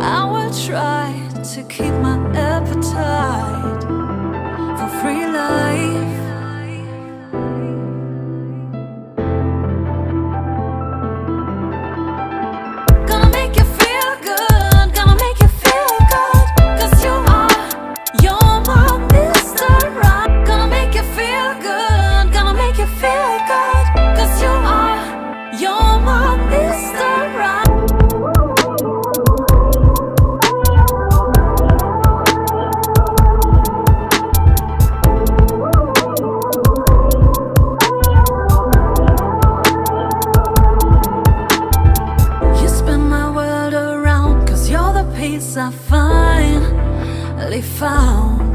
I will try to keep my appetite for free life. Gonna make you feel good, gonna make you feel good, 'cause you're my Mr. Right. Gonna make you feel good, gonna make you feel good, 'cause you're my Mr. Right. You spin my world around, 'cause you're the peace I finally found.